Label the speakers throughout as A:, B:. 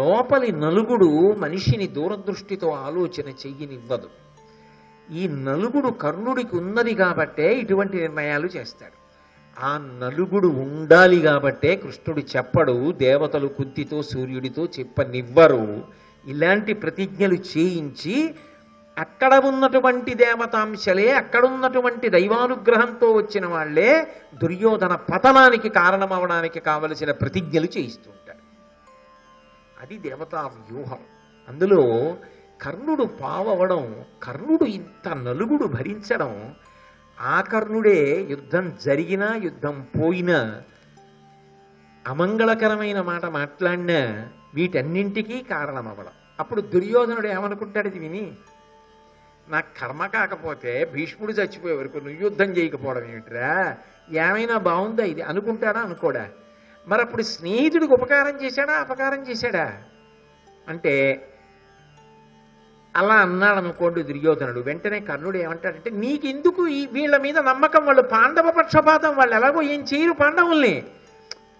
A: లోపలి నలుగుడు మనిషిని దూరదృష్టితో ఆలోచన చెయ్యనివ్వదు. ఈ నలుగుడు కర్ణుడికి ఉన్నది కాబట్టే ఇటువంటి నిర్ణయాలు చేస్తాడు. ఆ నలుగుడు ఉండాలి కాబట్టే కృష్ణుడు చెప్పడు, దేవతలు కుంతితో సూర్యుడితో చెప్పనివ్వరు. ఇలాంటి ప్రతిజ్ఞలు చేయించి అక్కడ ఉన్నటువంటి దేవతాంశలే, అక్కడున్నటువంటి దైవానుగ్రహంతో వచ్చిన వాళ్లే దుర్యోధన పతనానికి కారణమవడానికి కావలసిన ప్రతిజ్ఞలు చేయిస్తుంటాడు. అది దేవతా వ్యూహం. అందులో కర్ణుడు పావవడం, కర్ణుడు ఇంత నలుగుడు భరించడం, ఆ కర్ణుడే యుద్ధం జరిగినా యుద్ధం పోయినా అమంగళకరమైన మాట మాట్లాడినా వీటన్నింటికీ కారణమవ్వడం. అప్పుడు దుర్యోధనుడు ఏమనుకుంటాడు, ఇది విని నా కర్మ కాకపోతే భీష్ముడు చచ్చిపోయే వరకు నువ్వు యుద్ధం చేయకపోవడం ఏమిట్రా, ఏమైనా బాగుందా ఇది అనుకుంటాడా అనుకోడా? మరి అప్పుడు స్నేహితుడికి ఉపకారం చేశాడా అపకారం చేశాడా అంటే అలా అన్నాడు అనుకోండి దుర్యోధనుడు. వెంటనే కర్ణుడు ఏమంటాడంటే, నీకెందుకు ఈ వీళ్ళ మీద నమ్మకం, వాళ్ళు పాండవ పక్షపాతం, వాళ్ళు ఎలాగో ఏం చేయరు పాండవుల్ని.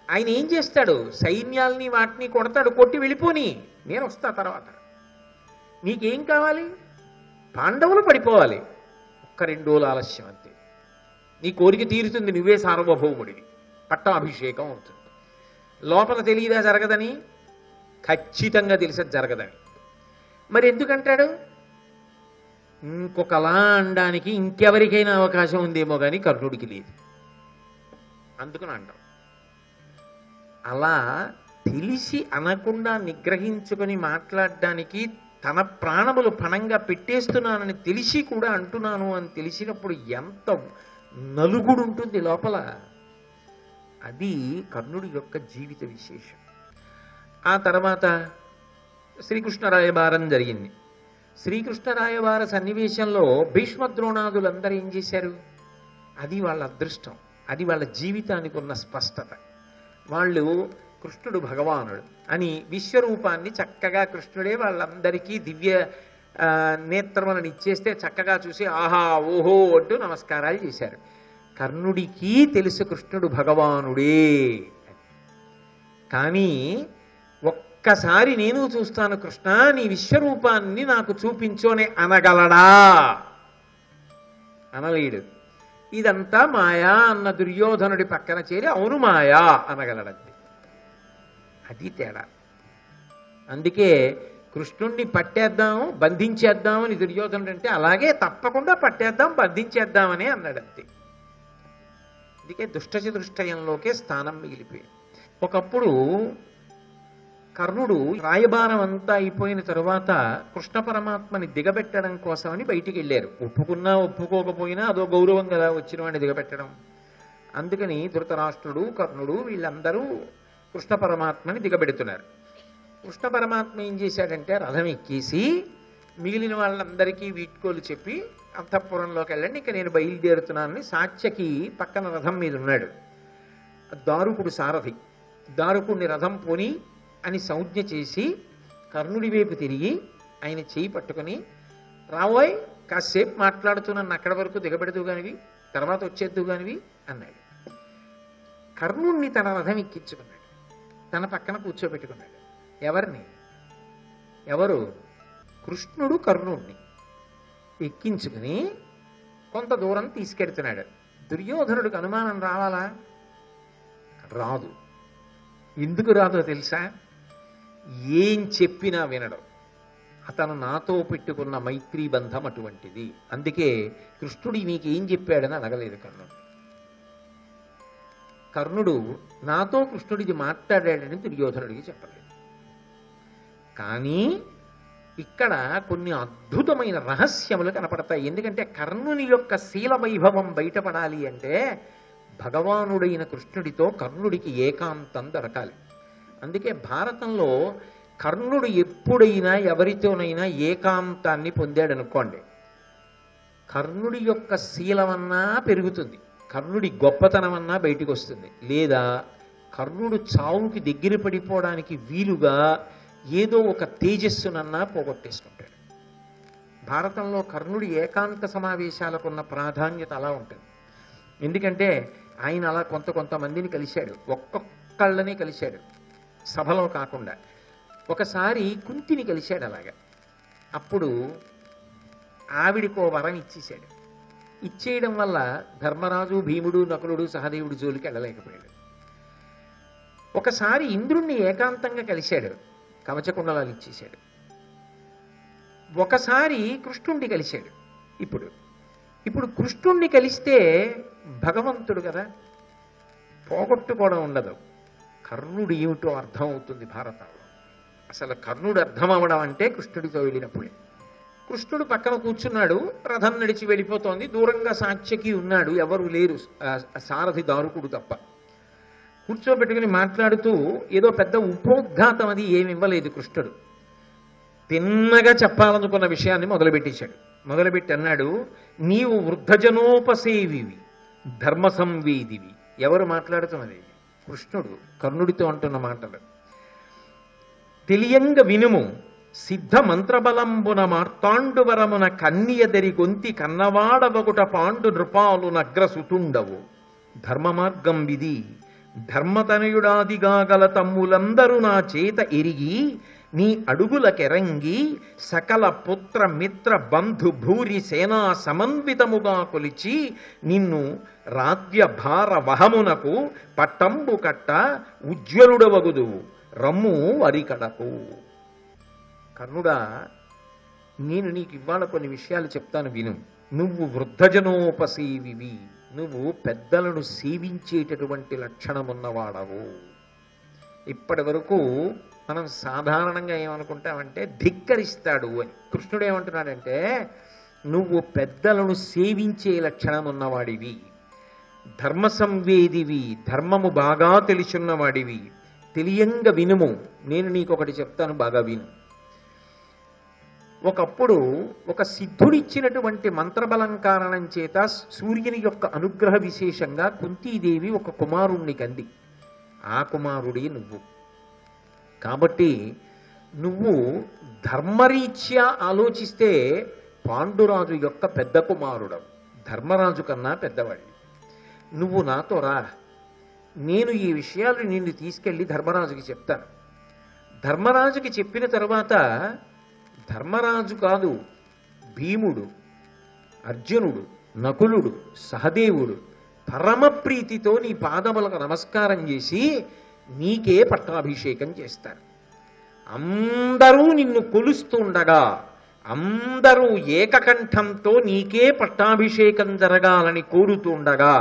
A: ఆయన ఏం చేస్తాడు, సైన్యాల్ని వాటిని కొడతాడు, కొట్టి వెళ్ళిపోని, నేను వస్తా తర్వాత. నీకేం కావాలి, పాండవులు పడిపోవాలి, ఒక్క 2 రోజులు ఆలస్యం అంతే, నీ కోరిక తీరుతుంది, నువ్వే సార్వభౌముడివి, పట్టాభిషేకం అవుతుంది. లోపల తెలియదా జరగదని? ఖచ్చితంగా తెలిసేది జరగదని. మరి ఎందుకంటాడు? ఇంకొకలా అనడానికి ఇంకెవరికైనా అవకాశం ఉందేమో కానీ కర్ణుడికి లేదు, అందుకని అంటాం. అలా తెలిసి అనకుండా నిగ్రహించుకొని మాట్లాడడానికి, తన ప్రాణములు పణంగా పెట్టేస్తున్నానని తెలిసి కూడా అంటున్నాను అని తెలిసినప్పుడు ఎంత నలుగుడు ఉంటుంది లోపల. అది కర్ణుడి యొక్క జీవిత విశేషం. ఆ తర్వాత శ్రీకృష్ణ రాయబారం జరిగింది. శ్రీకృష్ణ రాయబార సన్నివేశంలో భీష్మద్రోణాదులందరూ ఏం చేశారు? అది వాళ్ళ అదృష్టం, అది వాళ్ళ జీవితానికి ఉన్న స్పష్టత. వాళ్ళు కృష్ణుడు భగవానుడు అని విశ్వరూపాన్ని చక్కగా కృష్ణుడే వాళ్ళందరికీ దివ్య నేత్రములను ఇచ్చేస్తే చక్కగా చూసి ఆహా ఓహో అంటూ నమస్కారాలు చేశారు. కర్ణుడికి తెలుసు కృష్ణుడు భగవానుడే, కానీ ఒక్కసారి నేను చూస్తాను కృష్ణ, నీ విశ్వరూపాన్ని నాకు చూపించోనే అనగలడా? అనలేడు. ఇదంతా మాయా అన్న దుర్యోధనుడి పక్కన చేరి అవును మాయా అనగలడంతే. అది తేడా. అందుకే కృష్ణుణ్ణి పట్టేద్దాము బంధించేద్దామని దుర్యోధనుడు అంటే, అలాగే తప్పకుండా పట్టేద్దాం బంధించేద్దామని అన్నాడంతే. అందుకే దుష్టచతుష్టయంలోకే స్థానం మిగిలిపోయింది. ఒకప్పుడు కర్ణుడు రాయబారం అంతా అయిపోయిన తరువాత కృష్ణ పరమాత్మని దిగబెట్టడం కోసమని బయటికి వెళ్ళారు. ఒప్పుకున్నా ఒప్పుకోకపోయినా అదో గౌరవం కదా వచ్చిన వాడిని దిగబెట్టడం. అందుకని ధృతరాష్ట్రుడు కర్ణుడు వీళ్ళందరూ కృష్ణ పరమాత్మని దిగబెడుతున్నారు. కృష్ణ పరమాత్మ ఏం చేశాడంటే రథం ఎక్కేసి మిగిలిన వాళ్ళందరికీ వీడ్కోలు చెప్పి అంతఃపురంలోకి వెళ్ళండి, ఇక నేను బయలుదేరుతున్నానని సాత్యకి పక్కన రథం మీద ఉన్నాడు. దారుకుడు సారథి. దారుకుడిని రథం పోని అని సంజ్ఞ చేసి కర్ణుడి వైపు తిరిగి ఆయన చేయి పట్టుకుని, రావోయ్ కాసేపు మాట్లాడుతున్నాను, అక్కడి వరకు దిగబెడదు కానివి, తర్వాత వచ్చేద్దు కానివి అన్నాడు. కర్ణుణ్ణి తన రథం ఎక్కించుకున్నాడు, తన పక్కన కూర్చోబెట్టుకున్నాడు. ఎవరిని? ఎవరు? కృష్ణుడు కర్ణుణ్ణి ఎక్కించుకుని కొంత దూరం తీసుకెడుతున్నాడు. దుర్యోధనుడికి అనుమానం రావాలా? రాదు. ఎందుకు రాదో తెలుసా? ఏం చెప్పినా వినడం. అతను నాతో పెట్టుకున్న మైత్రీ బంధం అటువంటిది. అందుకే కృష్ణుడు నీకు ఏం చెప్పాడని అడగలేదు కర్ణుడు. కర్ణుడు నాతో కృష్ణుడికి మాట్లాడాడని దుర్యోధనుడికి చెప్పలేదు. కానీ ఇక్కడ కొన్ని అద్భుతమైన రహస్యములు కనపడతాయి. ఎందుకంటే కర్ణుని యొక్క శీల వైభవం బయటపడాలి అంటే భగవానుడైన కృష్ణుడితో కర్ణుడికి ఏకాంతం దొరకాలి. అందుకే భారతంలో కర్ణుడు ఎప్పుడైనా ఎవరితోనైనా ఏకాంతాన్ని పొందాడనుకోండి, కర్ణుడి యొక్క శీలమన్నా పెరుగుతుంది, కర్ణుడి గొప్పతనమన్నా బయటికి వస్తుంది, లేదా కర్ణుడు చావుకి దగ్గర పడిపోవడానికి వీలుగా ఏదో ఒక తేజస్సునన్నా పోగొట్టేసుకుంటాడు. భారతంలో కర్ణుడి ఏకాంత సమావేశాలకు ఉన్న ప్రాధాన్యత అలా ఉంటుంది. ఎందుకంటే ఆయన అలా కొంతమందిని కలిశాడు, ఒక్కొక్కళ్ళని కలిశాడు, సభలో కాకుండా. ఒకసారి కుంతిని కలిశాడు అలాగా. అప్పుడు ఆవిడికో వరం ఇచ్చేశాడు. ఇచ్చేయడం వల్ల ధర్మరాజు, భీముడు, నకులుడు, సహదేవుడు జోలికి వెళ్ళలేకపోయాడు. ఒకసారి ఇంద్రుణ్ణి ఏకాంతంగా కలిశాడు, కవచకుండలాలు ఇచ్చేశాడు. ఒకసారి కృష్ణుణ్ణి కలిశాడు. ఇప్పుడు కృష్ణుణ్ణి కలిస్తే భగవంతుడు కదా, పోగొట్టుకోవడం ఉండదు. కర్ణుడు ఏమిటో అర్థం అవుతుంది భారతంలో. అసలు కర్ణుడు అర్థం అవ్వడం అంటే కృష్ణుడితో వెళ్ళినప్పుడే. కృష్ణుడు పక్కన కూర్చున్నాడు, రథం నడిచి వెళ్ళిపోతోంది. దూరంగా సాత్యకి ఉన్నాడు, ఎవరు లేరు, సారథి దారుకుడు తప్ప. కూర్చోబెట్టుకుని మాట్లాడుతూ ఏదో పెద్ద ఉపోద్ఘాతం అది ఏమి ఇవ్వలేదు కృష్ణుడు. తిన్నగా చెప్పాలనుకున్న విషయాన్ని మొదలుపెట్టేశాడు. మొదలుపెట్టి అన్నాడు, నీవు వృద్ధజనోపసేవివి, ధర్మ సంవేదివి. ఎవరు మాట్లాడుతున్నది? కృష్ణుడు కర్ణుడితో అంటున్న మాటలు. తెలియంగ వినుము, సిద్ధ మంత్రబలంబున మార్తాండువరమున కన్నియదరి గొంతి కన్నవాడవగుట పాండు నృపాలు నగ్రసుతుండవు. ధర్మ మార్గం విధి ధర్మతనయుడాదిగా గల తమ్ములందరూ నా చేత ఎరిగి నీ అడుగులకెరంగి సకల పుత్ర మిత్ర బంధు భూరి సేనా సమన్వితముగా కొలిచి నిన్ను రాజ్య భార వహమునకు పట్టంబు కట్ట ఉజ్వలుడవగుదు రమ్ము వరికడకు. కర్ణుడా, నేను నీకు ఇవాళ కొన్ని విషయాలు చెప్తాను విను. నువ్వు వృద్ధజనోపసేవివి, నువ్వు పెద్దలను సేవించేటటువంటి లక్షణమున్నవాడవు. ఇప్పటి వరకు మనం సాధారణంగా ఏమనుకుంటామంటే ధిక్కరిస్తాడు అని. కృష్ణుడు ఏమంటున్నాడంటే నువ్వు పెద్దలను సేవించే లక్షణం ఉన్నవాడివి, ధర్మ సంవేదివి, ధర్మము బాగా తెలుసున్నవాడివి. తెలియంగ వినుము, నేను నీకు ఒకటి చెప్తాను, బాగా విను. ఒకప్పుడు ఒక సిద్ధుడిచ్చినటువంటి మంత్రబలం కారణం చేత సూర్యుని యొక్క అనుగ్రహ విశేషంగా కుంతీదేవి ఒక కుమారుణ్ణి కంది. ఆ కుమారుడే నువ్వు. కాబట్టి నువ్వు ధర్మరీత్యా ఆలోచిస్తే పాండురాజు యొక్క పెద్ద కుమారుడవు, ధర్మరాజు కన్నా పెద్దవాడి. నువ్వు నాతో రా, నేను ఈ విషయాలు నిన్ను తీసుకెళ్ళి ధర్మరాజుకి చెప్తాను. ధర్మరాజుకి చెప్పిన తర్వాత ధర్మరాజు కాదు, భీముడు, అర్జునుడు, నకులుడు, సహదేవుడు పరమ ప్రీతితో నీ పాదములకు నమస్కారం చేసి నీకే పట్టాభిషేకం చేస్తారు. అందరూ నిన్ను కొలుస్తుండగా, అందరూ ఏకకంఠంతో నీకే పట్టాభిషేకం జరగాలని కోరుతుండగా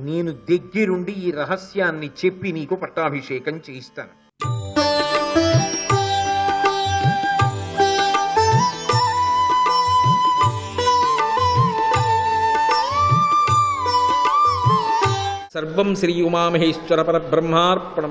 A: నేను దగ్గరుండి ఈ రహస్యాన్ని చెప్పి నీకు పట్టాభిషేకం చేయిస్తాను.
B: సర్వం శ్రీ ఉమామహేశ్వర పరబ్రహ్మార్పణమస్తు.